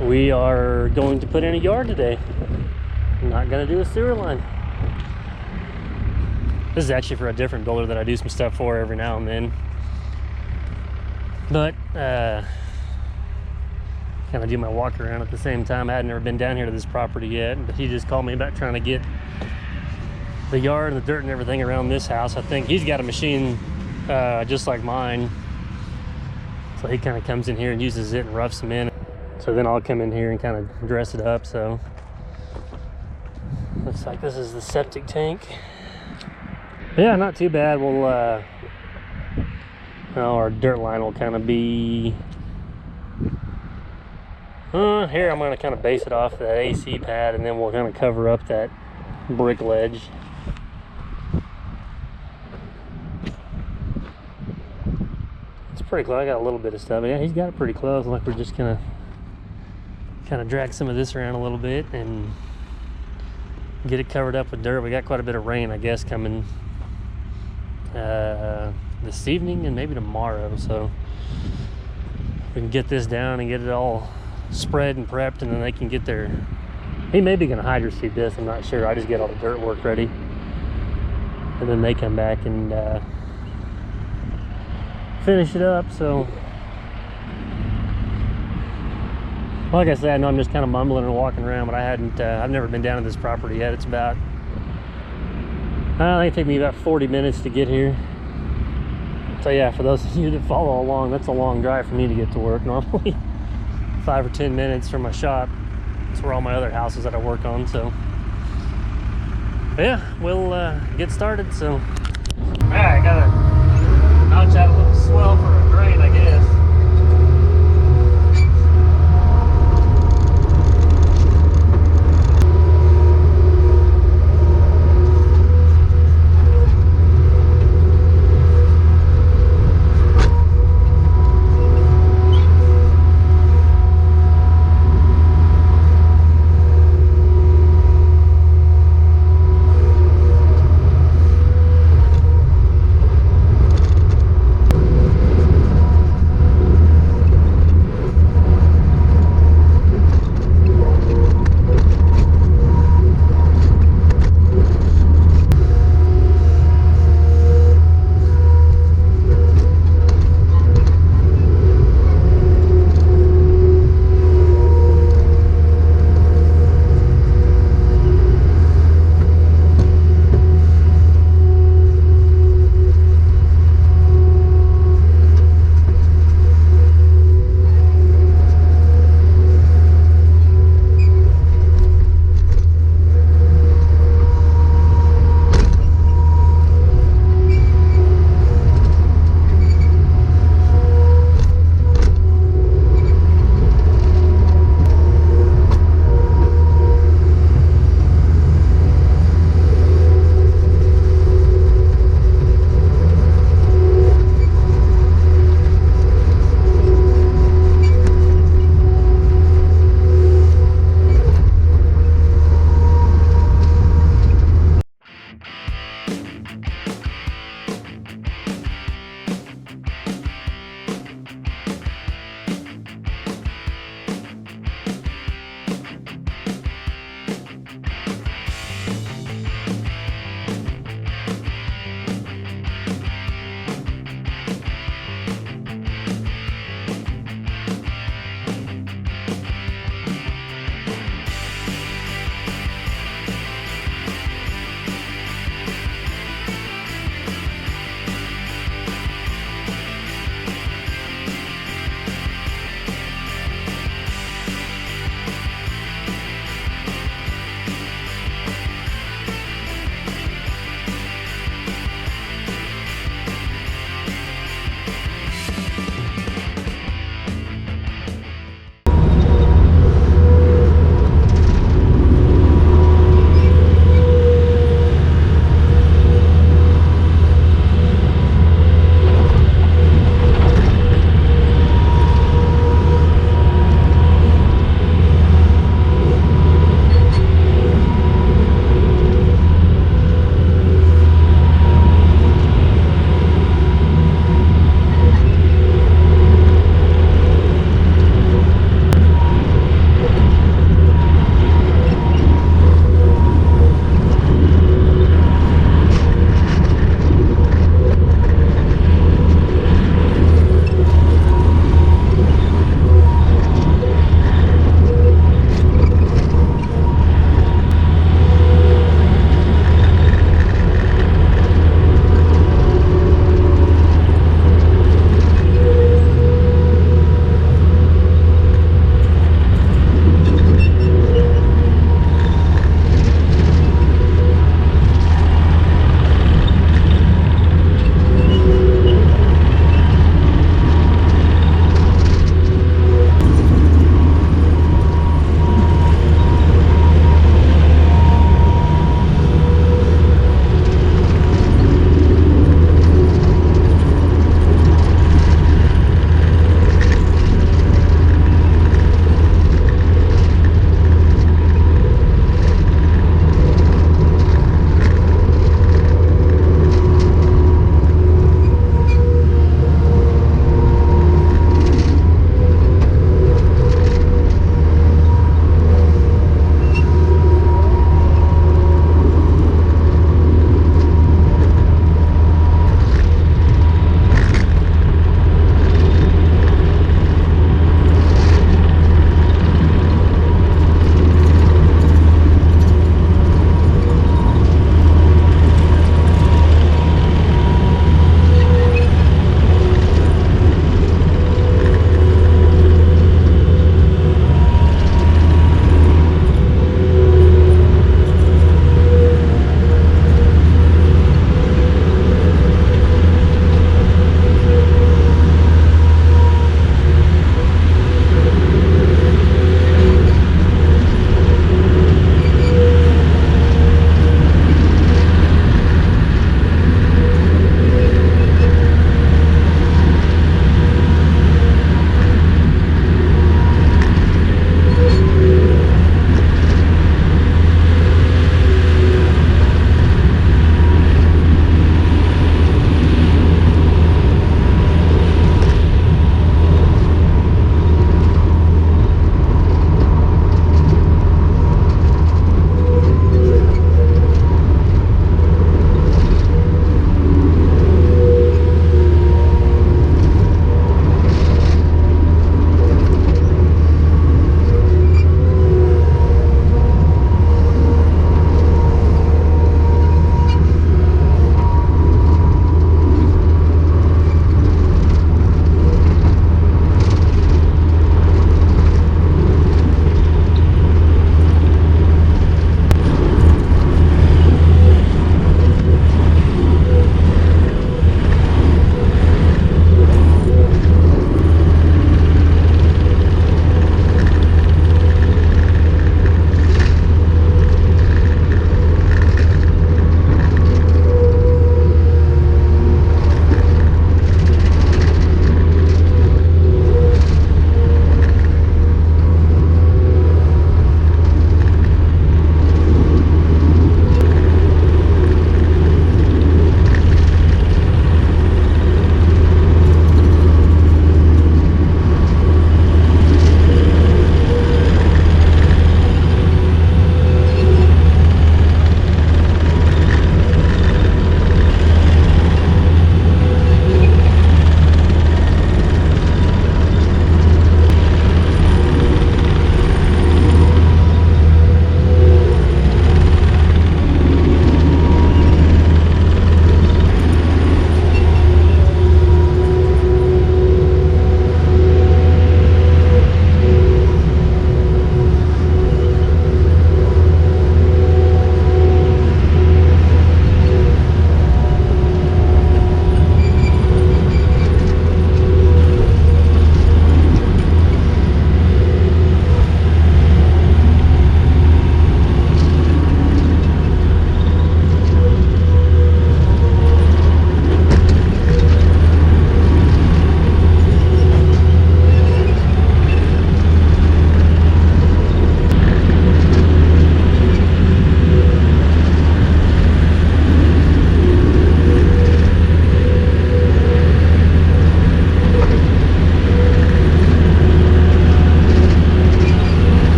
We are going to put in a yard today. I'm not going to do a sewer line. This is actually for a different builder that I do some stuff for every now and then. But kind of do my walk around at the same time. I had never been down here to this property yet, but he just called me about trying to get the yard and the dirt and everything around this house. I think he's got a machine just like mine, so he kind of comes in here and uses it and roughs them in. So then I'll come in here and kind of dress it up. So looks like this is the septic tank. Yeah, not too bad. We'll our dirt line will kind of be here. I'm going to kind of base it off the AC pad, and then we'll kind of cover up that brick ledge. It's pretty close. I got a little bit of stuff. Yeah, he's got it pretty close. Like we're just gonna kind of drag some of this around a little bit and get it covered up with dirt. We got quite a bit of rain, I guess, coming this evening and maybe tomorrow, so we can get this down and get it all spread and prepped, and then they can get their, he may be going to hydro seed this, I'm not sure. I just get all the dirt work ready, and then they come back and finish it up. So like I said, I know I'm just kind of mumbling and walking around, but I've never been down to this property yet. It's about, I think it took me about 40 minutes to get here. So yeah, for those of you that follow along, that's a long drive for me to get to work. Normally 5 or 10 minutes from my shop. That's where all my other houses that I work on. So yeah, we'll get started. So all right, I gotta notch out a little swell for a drain, I guess.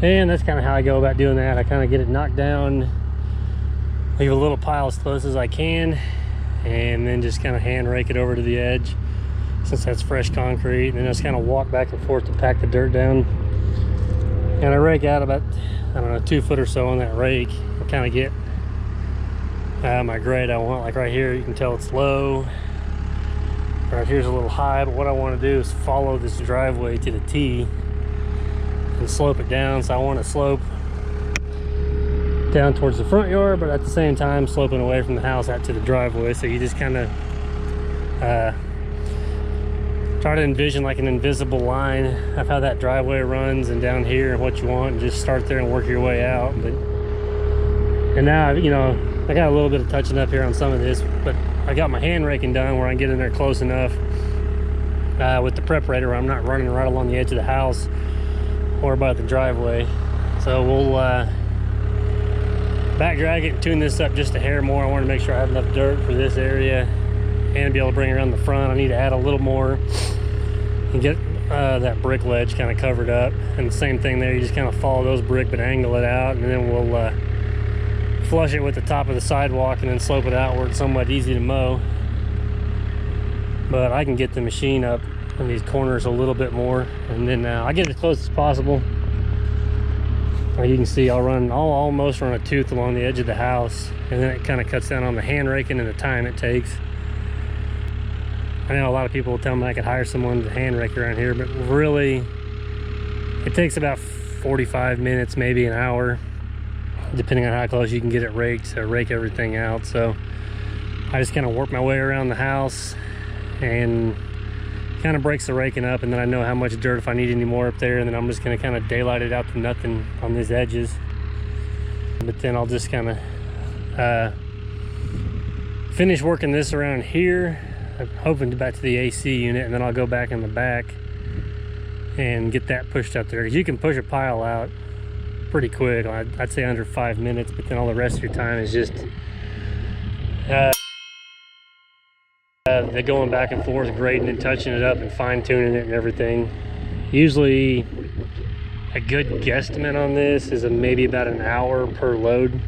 And that's kind of how I go about doing that. I kind of get it knocked down, leave a little pile as close as I can, and then just kind of hand rake it over to the edge since that's fresh concrete. And then I just kind of walk back and forth to pack the dirt down. And I rake out about, I don't know, 2 foot or so on that rake and kind of get my grade I want. Like right here, you can tell it's low. Right here's a little high, but what I want to do is follow this driveway to the T and slope it down. So I want to slope down towards the front yard, but at the same time sloping away from the house out to the driveway. So you just kind of try to envision like an invisible line of how that driveway runs and down here and what you want, and just start there and work your way out. And now, you know, I got a little bit of touching up here on some of this, but I got my hand raking done where I can get in there close enough with the preparator where I'm not running right along the edge of the house or by the driveway. So we'll back drag it and tune this up just a hair more. I want to make sure I have enough dirt for this area and be able to bring it around the front. I need to add a little more and get that brick ledge kind of covered up. And the same thing there, you just kind of follow those brick but angle it out, and then we'll flush it with the top of the sidewalk and then slope it out where it's somewhat easy to mow. But I can get the machine up in these corners a little bit more, and then I get it as close as possible. You can see I'll almost run a tooth along the edge of the house, and then it kind of cuts down on the hand raking and the time it takes. I know a lot of people will tell me I could hire someone to hand rake around here, but really it takes about 45 minutes, maybe an hour, depending on how close you can get it raked to rake everything out. So I just kind of work my way around the house and kind of breaks the raking up, and then I know how much dirt if I need any more up there, and then I'm just going to kind of daylight it out to nothing on these edges. But then I'll just kind of finish working this around here. I'm hoping to back to the AC unit, and then I'll go back in the back and get that pushed up there, because you can push a pile out pretty quick. I'd say under 5 minutes, but then all the rest of your time is just the going back and forth, grading and touching it up and fine-tuning it and everything. Usually a good guesstimate on this is maybe about an hour per load.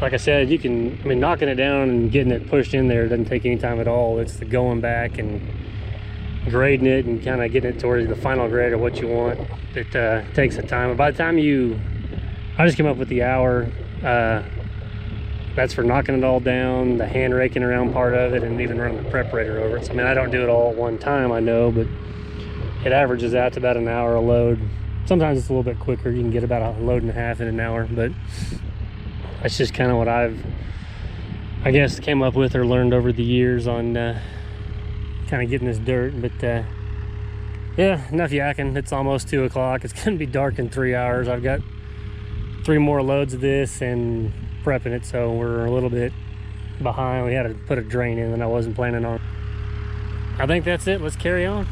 Like I said, you can, I mean, knocking it down and getting it pushed in there doesn't take any time at all. It's the going back and grading it and kind of getting it towards the final grade or what you want. It takes the time. But by the time I just came up with the hour. That's for knocking it all down, the hand raking around part of it, and even running the preparator over it. So I mean, I don't do it all at one time, I know, but it averages out to about an hour a load. Sometimes it's a little bit quicker. You can get about a load and a half in an hour, but that's just kind of what I guess came up with or learned over the years on kind of getting this dirt. But yeah, enough yakking. It's almost 2 o'clock. It's gonna be dark in 3 hours. I've got 3 more loads of this and prepping it, so we're a little bit behind. We had to put a drain in that I wasn't planning on. I think that's it. Let's carry on.